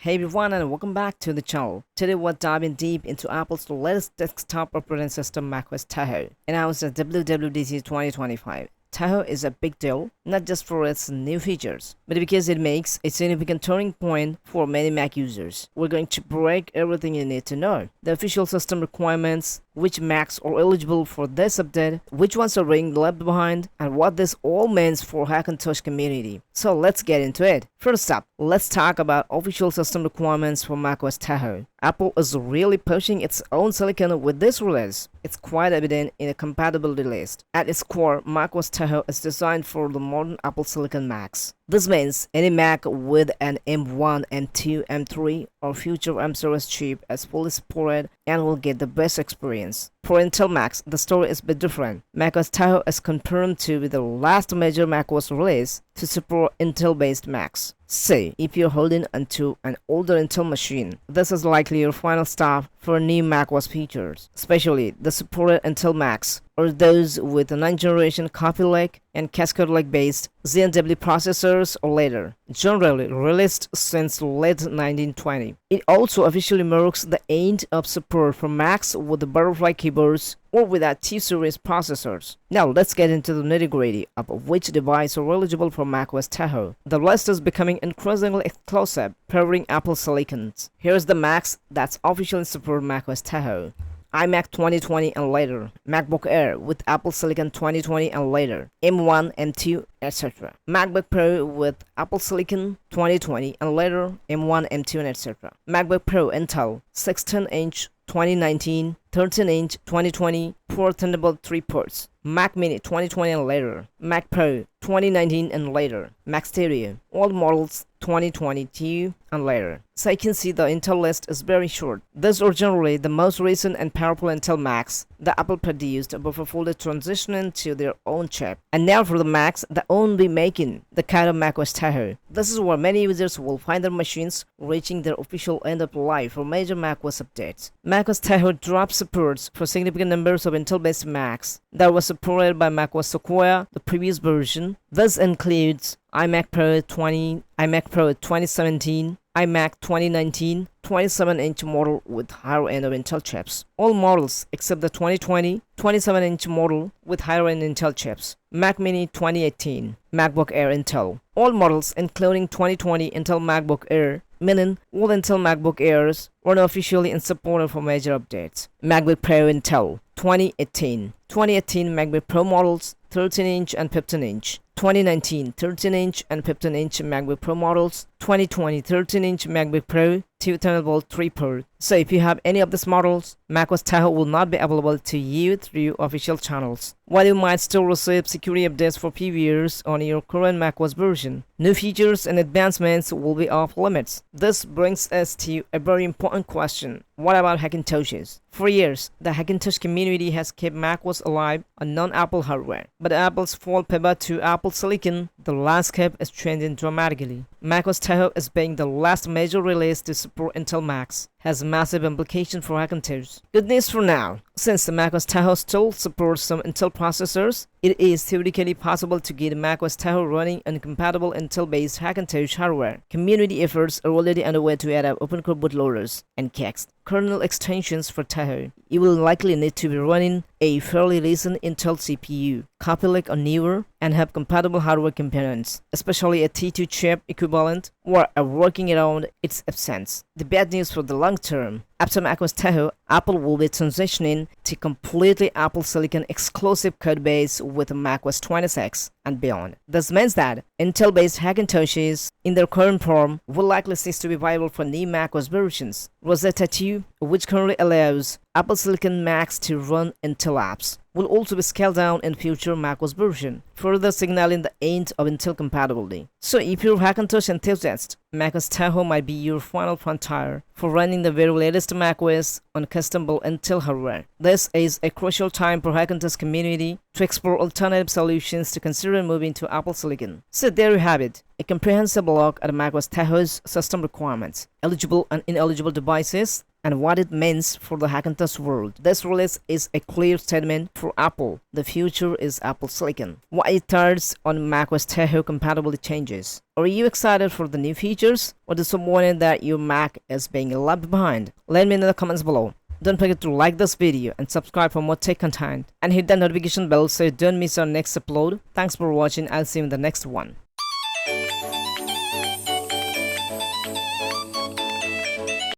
Hey everyone and welcome back to the channel. Today we're diving deep into Apple's latest desktop operating system macOS Tahoe, announced at WWDC 2025. Tahoe is a big deal, not just for its new features, but because it makes a significant turning point for many Mac users. We're going to break everything you need to know. The official system requirements, which Macs are eligible for this update, which ones are being left behind, and what this all means for Hackintosh community. So let's get into it. First up, let's talk about official system requirements for macOS Tahoe. Apple is really pushing its own silicon with this release. It's quite evident in the compatibility list. At its core, macOS Tahoe is designed for the modern Apple Silicon Macs. This means any Mac with an M1, M2, M3 or future M series chip is fully supported and will get the best experience. For Intel Macs, the story is a bit different. macOS Tahoe is confirmed to be the last major macOS release to support Intel-based Macs. Say, if you're holding onto an older Intel machine, this is likely your final stop for new macOS features, especially the supported Intel Macs or those with a 9th generation Coffee Lake and Cascade Lake based ZNW processors or later, generally released since late 1920. It also officially marks the end of support for Macs with the butterfly keyboards or without T-series processors. Now let's get into the nitty-gritty of which devices are eligible for macOS Tahoe. The list is becoming increasingly exclusive, powering Apple Silicons. Here's the Macs that's officially support macOS Tahoe. iMac 2020 and later, MacBook Air with Apple Silicon 2020 and later, M1, M2, etc. MacBook Pro with Apple Silicon 2020 and later, M1, M2, and etc. MacBook Pro Intel 16-inch 2019, 13-inch 2020, 4 Thunderbolt 3 ports. Mac Mini 2020 and later, Mac Pro 2019 and later, Mac Stereo, all models 2022 and later. So you can see the Intel list is very short. These are generally the most recent and powerful Intel Macs that Apple produced before fully transitioning to their own chip. And now for the Macs that won't be making the kind of macOS Tahoe. This is where many users will find their machines reaching their official end of life for major macOS updates. macOS Tahoe drops supports for significant numbers of Intel-based Macs that was supported by macOS Sequoia, the previous version. This includes iMac Pro 20, iMac Pro 2017, iMac 2019, 27-inch model with higher end of Intel chips. All models except the 2020, 27-inch model with higher end Intel chips. Mac Mini 2018, MacBook Air Intel. All models including 2020 Intel MacBook Air, meaning all Intel MacBook Airs were not officially in support for major updates. MacBook Pro Intel 2018, 2018 MacBook Pro models 13-inch and 15-inch. 2019 13-inch and 15-inch MacBook Pro models, 2020 13-inch MacBook Pro, 2 Thunderbolt 3 port. So if you have any of these models, macOS Tahoe will not be available to you through official channels. While you might still receive security updates for previews on your current macOS version, new features and advancements will be off limits. This brings us to a very important question. What about Hackintoshes? For years, the Hackintosh community has kept macOS alive on non-Apple hardware. But Apple's full pivot to Apple Silicon, the landscape is changing dramatically. macOS Tahoe is being the last major release to support Intel Macs, has massive implications for Hackintosh. Good news for now. Since the macOS Tahoe still supports some Intel processors, it is theoretically possible to get macOS Tahoe running on compatible Intel-based Hackintosh hardware. Community efforts are already underway to add up OpenCore bootloaders and KEX kernel extensions for Tahoe. You will likely need to be running a fairly recent Intel CPU, Coffee Lake or newer, and have compatible hardware components, especially a T2 chip equivalent, or are working around its absence. The bad news for the long term: after macOS Tahoe, Apple will be transitioning to completely Apple Silicon exclusive codebase with macOS 26 and beyond. This means that Intel-based Hackintoshes in their current form will likely cease to be viable for new macOS versions. Rosetta 2, which currently allows Apple Silicon Macs to run Intel apps, will also be scaled down in future macOS version, further signaling the end of Intel compatibility. So if you're a Hackintosh enthusiast, macOS Tahoe might be your final frontier for running the very latest macOS on custom-built Intel hardware. This is a crucial time for Hackintosh community to explore alternative solutions to consider moving to Apple Silicon. So there you have it, a comprehensive look at macOS Tahoe's system requirements, eligible and ineligible devices, and what it means for the Hackintosh world. This release is a clear statement for Apple. The future is Apple Silicon. Why it turns on macOS Tahoe compatibility changes. Are you excited for the new features, or disappointed that your Mac is being left behind? Let me know in the comments below. Don't forget to like this video and subscribe for more tech content, and hit that notification bell so you don't miss our next upload. Thanks for watching. I'll see you in the next one.